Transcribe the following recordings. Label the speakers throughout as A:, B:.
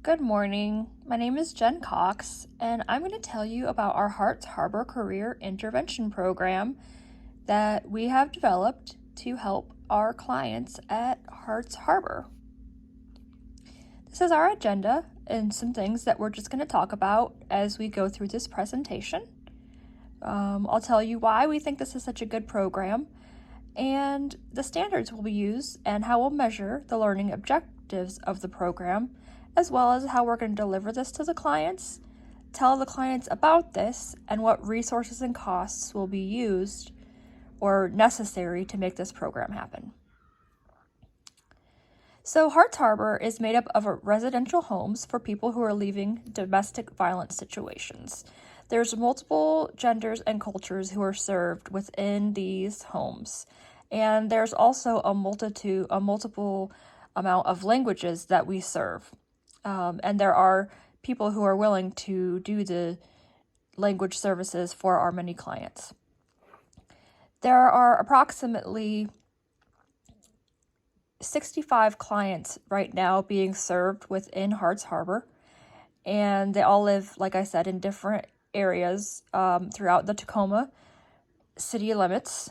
A: Good morning. My name is Jen Cox, and I'm going to tell you about our Hearts Harbor Career Intervention Program that we have developed to help our clients at Hearts Harbor. This is our agenda and some things that we're just going to talk about as we go through this presentation. I'll tell you why we think this is such a good program and the standards we'll use and how we'll measure the learning objectives of the program, as well as how we're going to deliver this to the clients, tell the clients about this, and what resources and costs will be used or necessary to make this program happen. So Hearts Harbor is made up of residential homes for people who are leaving domestic violence situations. There's multiple genders and cultures who are served within these homes. And there's also a multiple amount of languages that we serve. And there are people who are willing to do the language services for our many clients. There are approximately 65 clients right now being served within Hearts Harbor, and they all live, like I said, in different areas throughout the Tacoma city limits.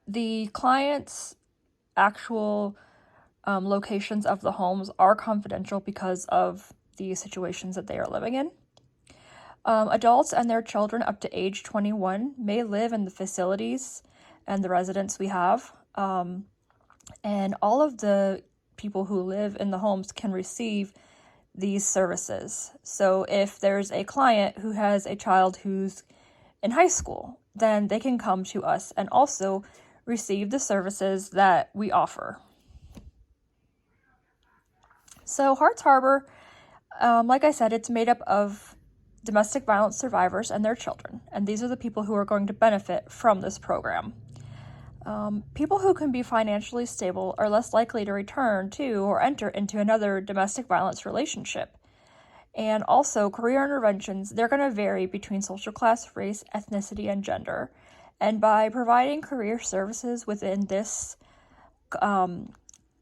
A: The clients' actual locations of the homes are confidential because of the situations that they are living in. Adults and their children up to age 21 may live in the facilities and the residents we have. And all of the people who live in the homes can receive these services. So if there's a client who has a child who's in high school, then they can come to us and also receive the services that we offer. So Hearts Harbor, like I said, it's made up of domestic violence survivors and their children, and these are the people who are going to benefit from this program. People who can be financially stable are less likely to return to or enter into another domestic violence relationship. And also, career interventions, they're going to vary between social class, race, ethnicity, and gender. And by providing career services within this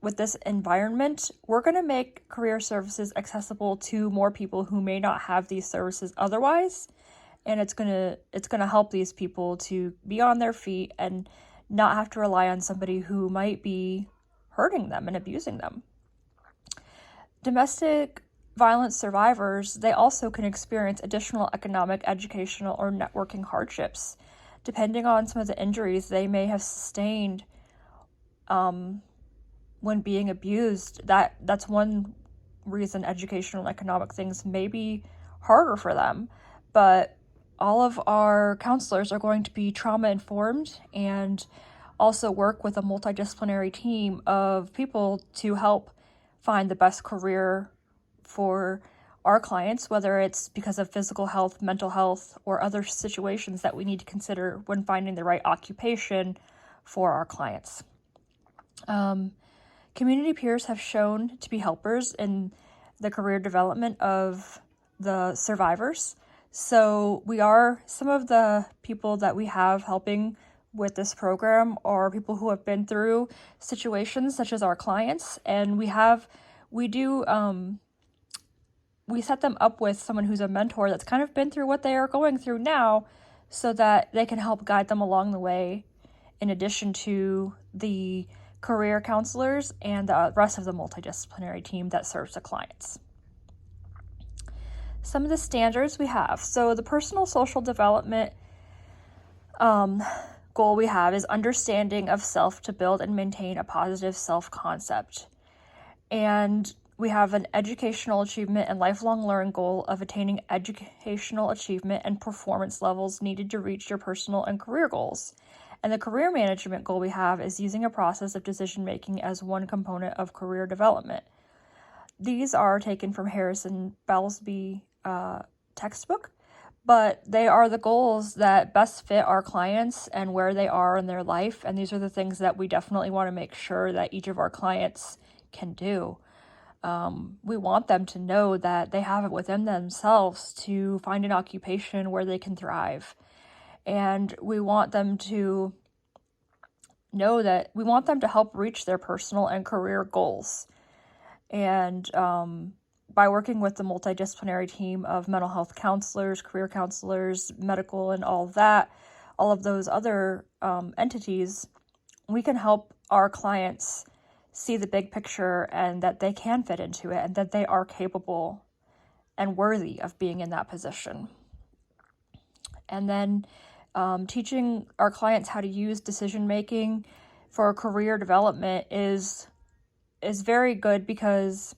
A: with this environment, we're going to make career services accessible to more people who may not have these services otherwise. And it's going to help these people to be on their feet and not have to rely on somebody who might be hurting them and abusing them. Domestic violence survivors, they also can experience additional economic, educational, or networking hardships, depending on some of the injuries they may have sustained when being abused. That's one reason educational and economic things may be harder for them, but all of our counselors are going to be trauma informed and also work with a multidisciplinary team of people to help find the best career for our clients, whether it's because of physical health, mental health, or other situations that we need to consider when finding the right occupation for our clients. Community peers have shown to be helpers in the career development of the survivors. So some of the people that we have helping with this program are people who have been through situations such as our clients, and we set them up with someone who's a mentor that's kind of been through what they are going through now, so that they can help guide them along the way, in addition to the career counselors and the rest of the multidisciplinary team that serves the clients. Some of the standards we have. So the personal social development goal we have is understanding of self to build and maintain a positive self-concept. And we have an educational achievement and lifelong learning goal of attaining educational achievement and performance levels needed to reach your personal and career goals. And the career management goal we have is using a process of decision-making as one component of career development. These are taken from Harrison Belsby textbook, but they are the goals that best fit our clients and where they are in their life. And these are the things that we definitely want to make sure that each of our clients can do. We want them to know that they have it within themselves to find an occupation where they can thrive. And we want them to know that we want them to help reach their personal and career goals. And by working with the multidisciplinary team of mental health counselors, career counselors, medical, and all of those other entities, we can help our clients see the big picture and that they can fit into it and that they are capable and worthy of being in that position. And then teaching our clients how to use decision making for career development is very good, because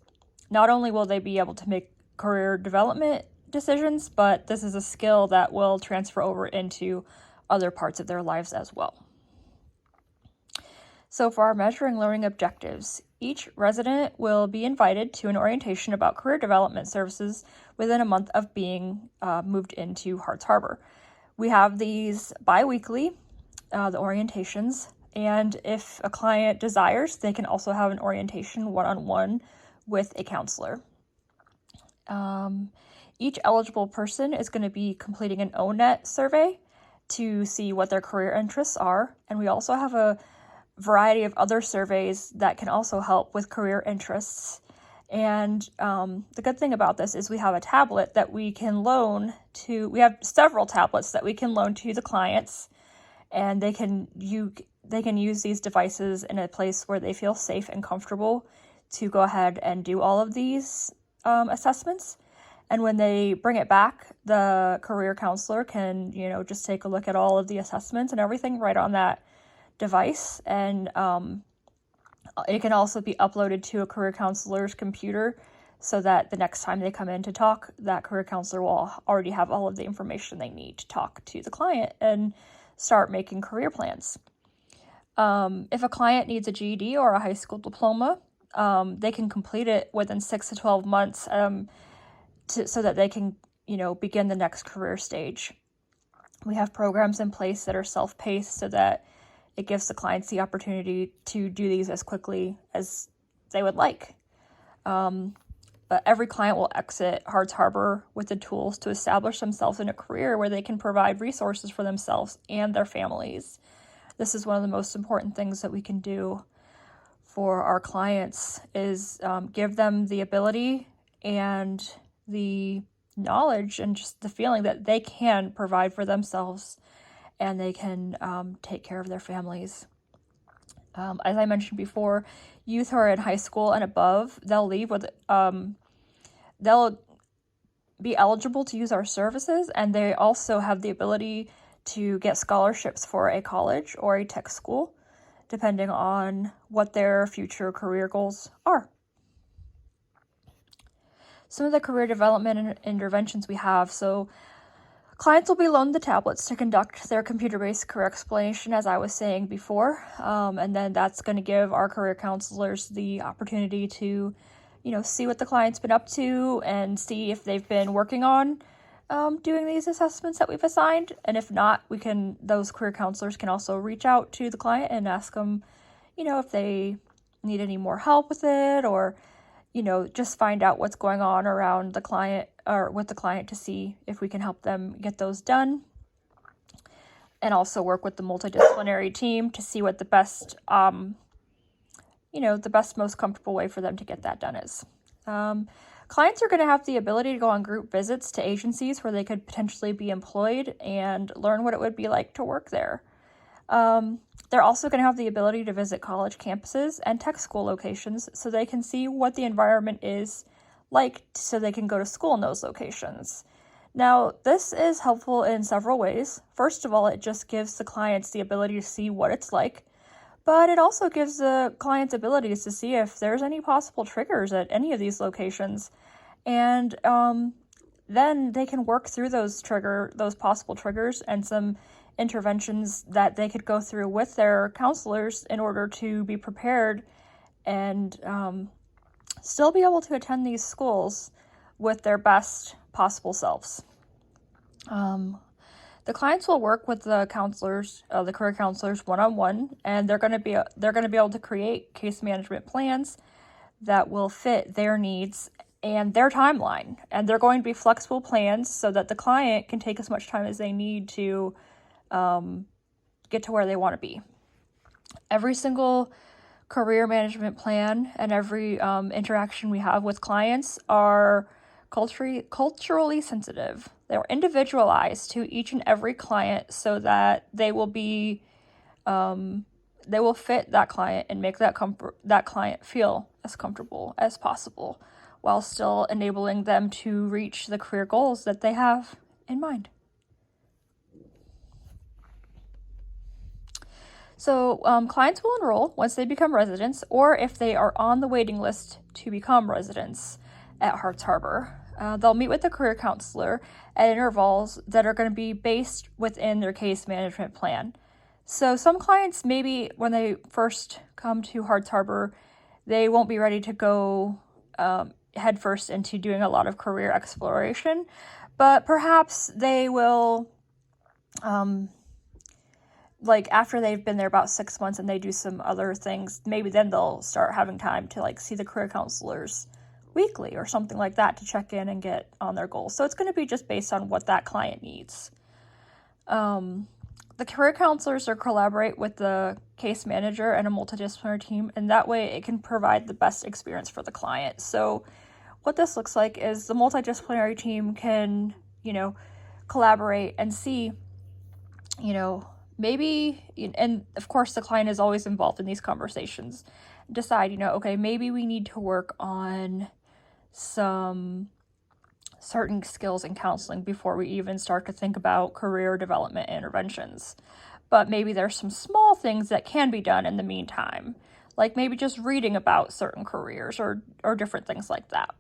A: not only will they be able to make career development decisions, but this is a skill that will transfer over into other parts of their lives as well. So for our measuring learning objectives, each resident will be invited to an orientation about career development services within a month of being moved into Harts Harbor. We have these bi-weekly, the orientations, and if a client desires, they can also have an orientation one-on-one with a counselor. Each eligible person is going to be completing an ONET survey to see what their career interests are, and we also have a variety of other surveys that can also help with career interests. And the good thing about this is we have a tablet that we can loan to, we have several tablets that we can loan to the clients, and they can use these devices in a place where they feel safe and comfortable to go ahead and do all of these assessments. And when they bring it back, the career counselor can, just take a look at all of the assessments and everything right on that device. And it can also be uploaded to a career counselor's computer so that the next time they come in to talk, that career counselor will already have all of the information they need to talk to the client and start making career plans. If a client needs a GED or a high school diploma, they can complete it within 6 to 12 months so that they can, begin the next career stage. We have programs in place that are self-paced so that it gives the clients the opportunity to do these as quickly as they would like. But every client will exit Harts Harbor with the tools to establish themselves in a career where they can provide resources for themselves and their families. This is one of the most important things that we can do for our clients, is give them the ability and the knowledge and just the feeling that they can provide for themselves and they can take care of their families. As I mentioned before, youth who are in high school and above, they'll leave with, they'll be eligible to use our services, and they also have the ability to get scholarships for a college or a tech school, depending on what their future career goals are. Some of the career development and interventions we have. So clients will be loaned the tablets to conduct their computer-based career explanation, as I was saying before. And then that's going to give our career counselors the opportunity to, see what the client's been up to and see if they've been working on doing these assessments that we've assigned. And if not, those career counselors can also reach out to the client and ask them, if they need any more help with it, or, just find out what's going on around the client or with the client to see if we can help them get those done. And also work with the multidisciplinary team to see what the best, most comfortable way for them to get that done is. Clients are going to have the ability to go on group visits to agencies where they could potentially be employed and learn what it would be like to work there. They're also going to have the ability to visit college campuses and tech school locations so they can see what the environment is like, so they can go to school in those locations. Now, this is helpful in several ways. First of all, it just gives the clients the ability to see what it's like, but it also gives the clients abilities to see if there's any possible triggers at any of these locations. And then they can work through those possible triggers and some interventions that they could go through with their counselors in order to be prepared and still be able to attend these schools with their best possible selves. The clients will work with the counselors, the career counselors, one-on-one, and they're going to be able to create case management plans that will fit their needs and their timeline. And they're going to be flexible plans so that the client can take as much time as they need to get to where they want to be. Every single career management plan and every interaction we have with clients are culturally sensitive. They're individualized to each and every client so that they will be they will fit that client and make that client feel as comfortable as possible while still enabling them to reach the career goals that they have in mind. So clients will enroll once they become residents or if they are on the waiting list to become residents at Harts Harbor. They'll meet with the career counselor at intervals that are going to be based within their case management plan. So some clients, maybe when they first come to Harts Harbor, they won't be ready to go headfirst into doing a lot of career exploration, but perhaps they will, like after they've been there about 6 months and they do some other things, maybe then they'll start having time to like see the career counselors weekly or something like that to check in and get on their goals. So it's going to be just based on what that client needs. The career counselors are collaborate with the case manager and a multidisciplinary team, and that way it can provide the best experience for the client. So what this looks like is the multidisciplinary team can, collaborate and see, maybe, and of course the client is always involved in these conversations, decide, okay, maybe we need to work on some certain skills in counseling before we even start to think about career development interventions. But maybe there's some small things that can be done in the meantime, like maybe just reading about certain careers or different things like that.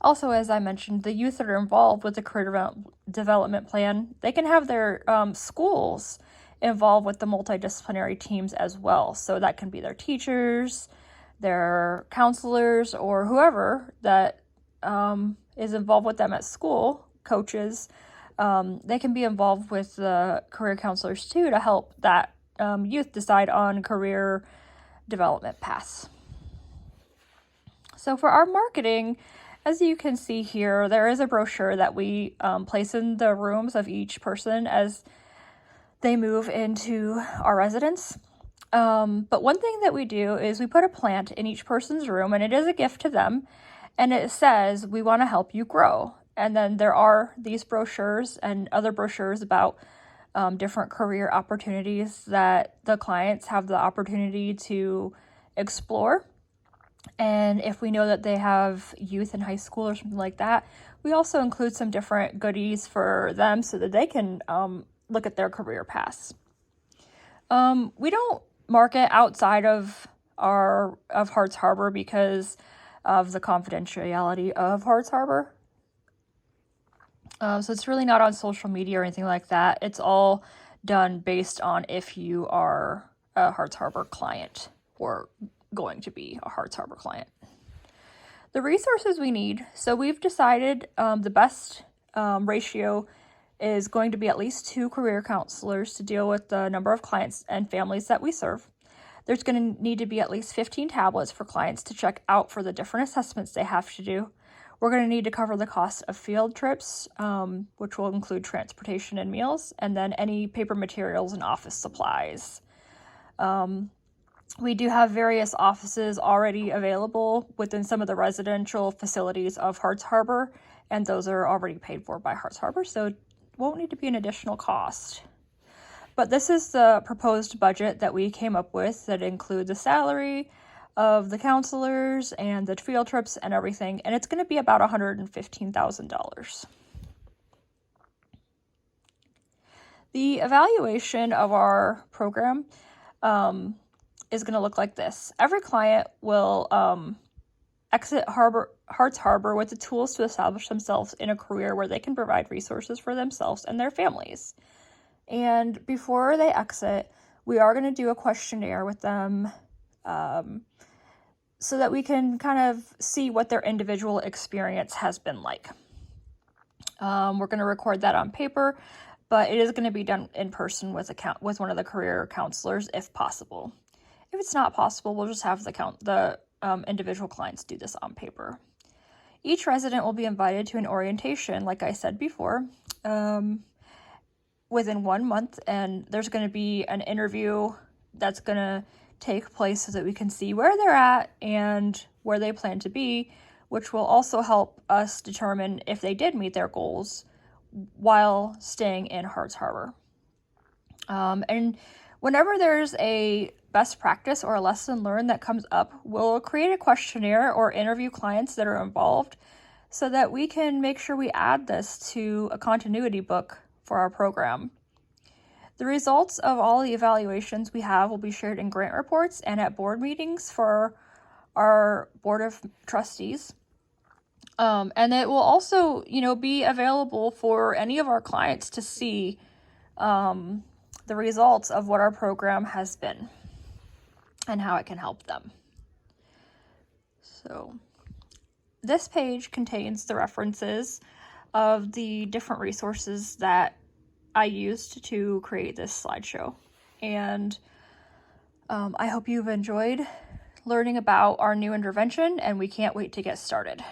A: Also, as I mentioned, the youth that are involved with the career development plan, they can have their schools involved with the multidisciplinary teams as well. So that can be their teachers, their counselors, or whoever that is involved with them at school, coaches. They can be involved with the career counselors too to help that youth decide on career development paths. So for our marketing, as you can see here, there is a brochure that we place in the rooms of each person as they move into our residence. But one thing that we do is we put a plant in each person's room, and it is a gift to them. And it says, we want to help you grow. And then there are these brochures and other brochures about different career opportunities that the clients have the opportunity to explore. And if we know that they have youth in high school or something like that, we also include some different goodies for them so that they can look at their career paths. We don't market outside of Harts Harbor because of the confidentiality of Harts Harbor. So it's really not on social media or anything like that. It's all done based on if you are a Harts Harbor client or going to be a Harts Harbor client. The resources we need. So we've decided the best ratio is going to be at least 2 career counselors to deal with the number of clients and families that we serve. There's going to need to be at least 15 tablets for clients to check out for the different assessments they have to do. We're going to need to cover the cost of field trips, which will include transportation and meals, and then any paper materials and office supplies. We do have various offices already available within some of the residential facilities of Harts Harbor, and those are already paid for by Harts Harbor, so it won't need to be an additional cost. But this is the proposed budget that we came up with that include the salary of the counselors and the field trips and everything, and it's going to be about $115,000. The evaluation of our program is going to look like this. Every client will exit Harts Harbor with the tools to establish themselves in a career where they can provide resources for themselves and their families. And before they exit, we are going to do a questionnaire with them so that we can kind of see what their individual experience has been like. We're going to record that on paper, but it is going to be done in person with one of the career counselors if possible. If it's not possible, we'll just have the individual clients do this on paper. Each resident will be invited to an orientation, like I said before, within 1 month, and there's going to be an interview that's going to take place so that we can see where they're at and where they plan to be, which will also help us determine if they did meet their goals while staying in Hart's Harbor. And whenever there's a best practice or a lesson learned that comes up, we'll create a questionnaire or interview clients that are involved so that we can make sure we add this to a continuity book for our program. The results of all the evaluations we have will be shared in grant reports and at board meetings for our board of trustees. And it will also, be available for any of our clients to see the results of what our program has been and how it can help them. So this page contains the references of the different resources that I used to create this slideshow. And I hope you've enjoyed learning about our new intervention, and we can't wait to get started.